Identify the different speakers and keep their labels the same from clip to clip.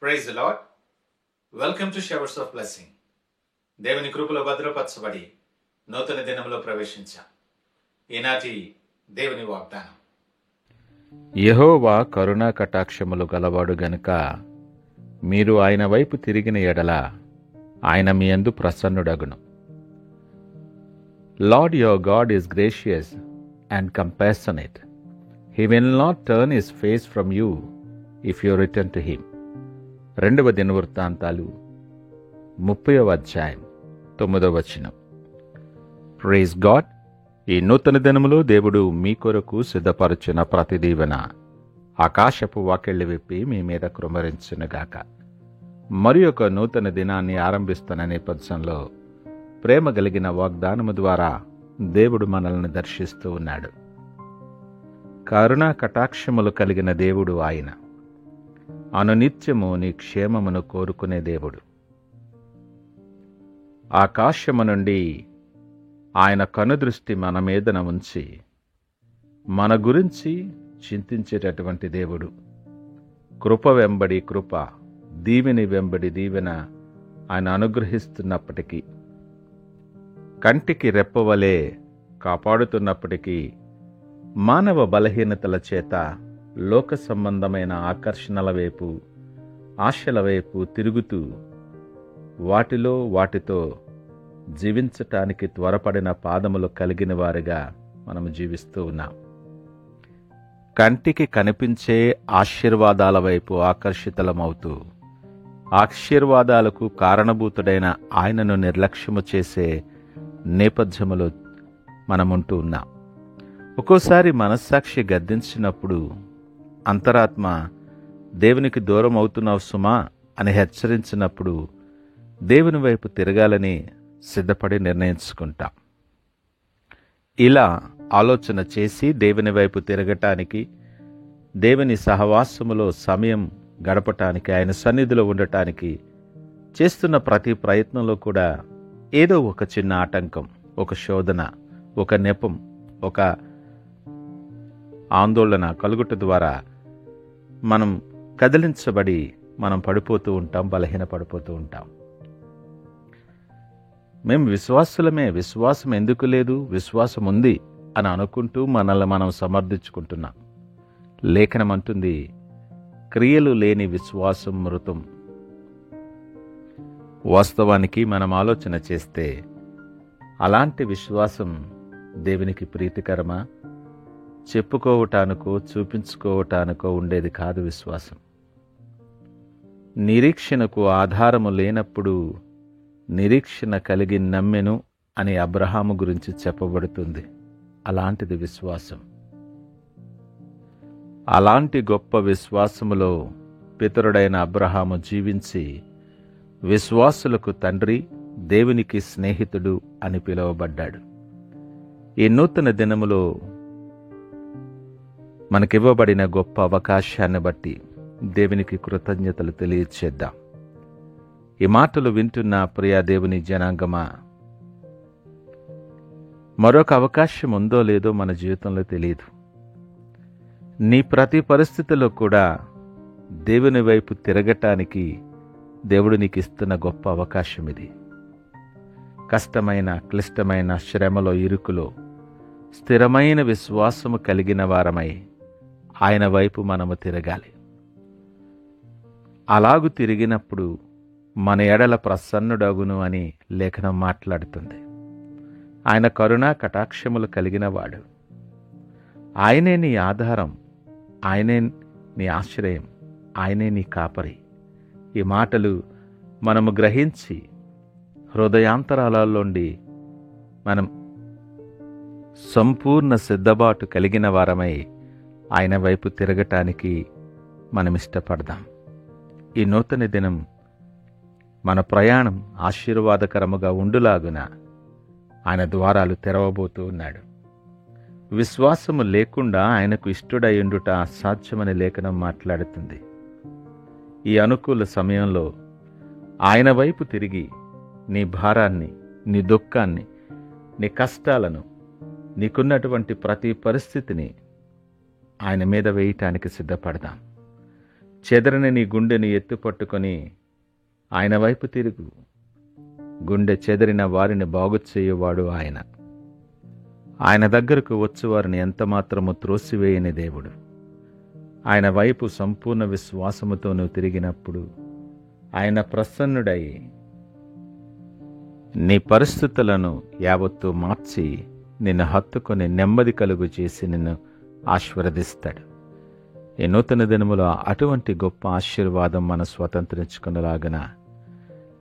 Speaker 1: Praise the Lord. Welcome to showers of blessing. దేవుని కృపలో భద్రపరచబడి నూతన దినంలో ప్రవేశించాం. ఈనాటి దేవుని వాగ్దానం.
Speaker 2: యెహోవా కరుణా కటాక్షములు గలవాడు గనుక మీరు ఆయన వైపు తిరిగిన ఎడల ఆయన మీ యందు ప్రసన్నుడగును. Lord your God is gracious and compassionate. He will not turn his face from you if you return to him. 2వ దినవృత్తాంతాలు 30వ అధ్యాయం 9వ వచనం. Praise God. ఈ నూతన దినములో దేవుడు మీ కొరకు సిద్ధపరచిన ప్రతి దీవెన ఆకాశపు వాకిళ్లు విప్పి మీ మీద కృమరించునుగాక. మరి ఒక నూతన దినాన్ని ఆరంభిస్తున్న నేపథ్యంలో ప్రేమ కలిగిన వాగ్దానము ద్వారా దేవుడు మనల్ని దర్శిస్తూ ఉన్నాడు. కరుణా కటాక్షములు కలిగిన దేవుడు ఆయన. అనునిత్యము నీ క్షేమమును కోరుకునే దేవుడు. ఆకాశము నుండి ఆయన కనుదృష్టి మన మీదన ఉంచి మన గురించి చింతించేటటువంటి దేవుడు. కృప వెంబడి కృప, దీవెని వెంబడి దీవెన ఆయన అనుగ్రహిస్తున్నప్పటికీ, కంటికి రెప్పవలే కాపాడుతున్నప్పటికీ, మానవ బలహీనతల చేత లోక సంబంధమైన ఆకర్షణల వైపు, ఆశల వైపు తిరుగుతూ వాటితో జీవించటానికి త్వరపడిన పాదములు కలిగిన వారిగా మనము జీవిస్తూ ఉన్నాం. కంటికి కనిపించే ఆశీర్వాదాల వైపు ఆకర్షితులమవుతూ ఆశీర్వాదాలకు కారణభూతుడైన ఆయనను నిర్లక్ష్యము చేసే నేపథ్యములో మనముంటూ ఉన్నాం. ఒక్కోసారి మనస్సాక్షి గద్దించినప్పుడు అంతరాత్మ దేవునికి దూరం అవుతున్నావు సుమా అని హెచ్చరించినప్పుడు దేవుని వైపు తిరగాలని సిద్ధపడి నిర్ణయించుకుంటాం. ఇలా ఆలోచన చేసి దేవుని వైపు తిరగటానికి, దేవుని సహవాసములో సమయం గడపటానికి, ఆయన సన్నిధిలో ఉండటానికి చేస్తున్న ప్రతి ప్రయత్నంలో కూడా ఏదో ఒక చిన్న ఆటంకం, ఒక శోధన, ఒక నెపం, ఒక ఆందోళన కలుగుట ద్వారా మనం కదిలించబడి మనం పడిపోతూ ఉంటాం, బలహీన పడిపోతూ ఉంటాం. మేము విశ్వాసులమే, విశ్వాసం ఎందుకు లేదు, విశ్వాసం ఉంది అని అనుకుంటూ మనల్ని మనం సమర్థించుకుంటున్నాం. లేఖనం అంటుంది, క్రియలు లేని విశ్వాసం మృతం. వాస్తవానికి మనం ఆలోచన చేస్తే అలాంటి విశ్వాసం దేవునికి ప్రీతికరమా? చెప్పుకోవటానికో చూపించుకోవటానికో ఉండేది కాదు విశ్వాసం. నిరీక్షణకు ఆధారము లేనప్పుడు నిరీక్షణ కలిగి నమ్మెను అని అబ్రహాము గురించి చెప్పబడుతుంది. అలాంటిది విశ్వాసం. అలాంటి గొప్ప విశ్వాసములో పితరుడైన అబ్రహాము జీవించి విశ్వాసులకు తండ్రి, దేవునికి స్నేహితుడు అని పిలువబడ్డాడు. ఈ నూతన దినములో మనకివ్వబడిన గొప్ప అవకాశాన్ని బట్టి దేవునికి కృతజ్ఞతలు తెలియచేద్దాం. ఈ మాటలు వింటున్న ప్రియా దేవుని జనాంగమా, మరొక అవకాశం ఉందో లేదో మన జీవితంలో తెలియదు. నీ ప్రతి పరిస్థితిలో కూడా దేవుని వైపు తిరగటానికి దేవుడు నీకు ఇస్తున్న గొప్ప అవకాశం ఇది. కష్టమైన, క్లిష్టమైన, శ్రమలో, ఇరుకులో స్థిరమైన విశ్వాసము కలిగిన వారమై ఆయన వైపు మనము తిరగాలి. అలాగు తిరిగినప్పుడు మన ఎడల ప్రసన్నుడగును అని లేఖనం మాట్లాడుతుంది. ఆయన కరుణా కటాక్షములు కలిగిన వాడు. ఆయనే నీ ఆధారం, ఆయనే నీ ఆశ్రయం, ఆయనే నీ కాపరి. ఈ మాటలు మనము గ్రహించి హృదయాంతరాలలోండి మనం సంపూర్ణ సిద్ధబాటు కలిగిన వారమై ఆయన వైపు తిరగటానికి మనం ఇష్టపడదాం. ఈ నూతన దినం మన ప్రయాణం ఆశీర్వాదకరముగా ఉండులాగున ఆయన ద్వారాలు తెరవబోతూ ఉన్నాడు. విశ్వాసము లేకుండా ఆయనకు ఇష్టుడయ్యుండుట అసాధ్యమని లేఖనం మాట్లాడుతుంది. ఈ అనుకూల సమయంలో ఆయన వైపు తిరిగి నీ భారాన్ని, నీ దుఃఖాన్ని, నీ కష్టాలను, నీకున్నటువంటి ప్రతి పరిస్థితిని ఆయన మీద వేయటానికి సిద్ధపడదాం. చెదరని నీ గుండెని ఎత్తుపట్టుకొని ఆయన వైపు తిరుగు. గుండె చెదరిన వారిని బాగు చేయువాడు ఆయన. ఆయన దగ్గరకు వచ్చువారిని ఎంతమాత్రము త్రోసివేయని దేవుడు. ఆయన వైపు సంపూర్ణ విశ్వాసముతో నువ్వు తిరిగినప్పుడు ఆయన ప్రసన్నుడై నీ పరిస్థితులను యావత్తూ మార్చి నిన్ను హత్తుకొని నెమ్మది కలుగు చేసి నిన్ను ఆశీర్వదిస్తాడు. ఈ నూతన దినములో అటువంటి గొప్ప ఆశీర్వాదం మనం స్వతంత్రించుకునేలాగన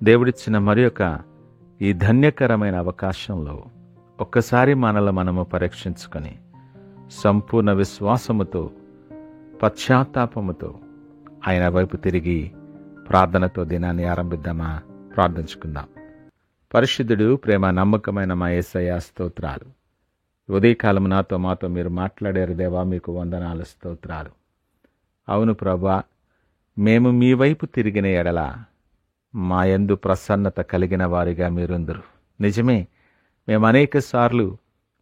Speaker 2: దేవుడిచ్చిన మరి ఈ ధన్యకరమైన అవకాశంలో ఒక్కసారి మనము పరీక్షించుకొని సంపూర్ణ విశ్వాసముతో పశ్చాత్తాపముతో ఆయన వైపు తిరిగి ప్రార్థనతో దినాన్ని ఆరంభిద్దామా? ప్రార్థించుకుందాం. పరిశుద్ధుడు, ప్రేమ నమ్మకమైన మా యేసయ్య, స్తోత్రాలు. ఉదయకాలం మాతో మీరు మాట్లాడారు దేవా, మీకు వందనాలు, స్తోత్రాలు. అవును ప్రభా, మేము మీ వైపు తిరిగిన ఎడల మా యందు ప్రసన్నత కలిగిన వారిగా మీరుందరు. నిజమే, మేము అనేక సార్లు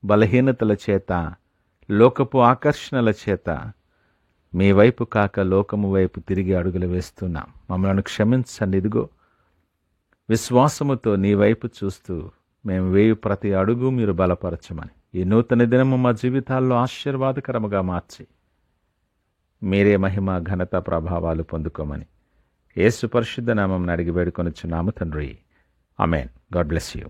Speaker 2: బలహీనతల చేత, లోకపు ఆకర్షణల చేత మీ వైపు కాక లోకము వైపు తిరిగి అడుగులు వేస్తున్నాం. మమ్మల్ని క్షమించండి. ఇదిగో విశ్వాసముతో నీ వైపు చూస్తూ మేము వేయు ప్రతి అడుగు మీరు బలపరచమని, ఈ నూతన దినము మా జీవితాల్లో ఆశీర్వాదకరముగా మార్చి మీరే మహిమ, ఘనత, ప్రభావాలు పొందుకోమని యేసు పరిశుద్ధ నామమున అడిగి వేడుకొనుచున్నాము తండ్రి. ఆమేన్. God bless you.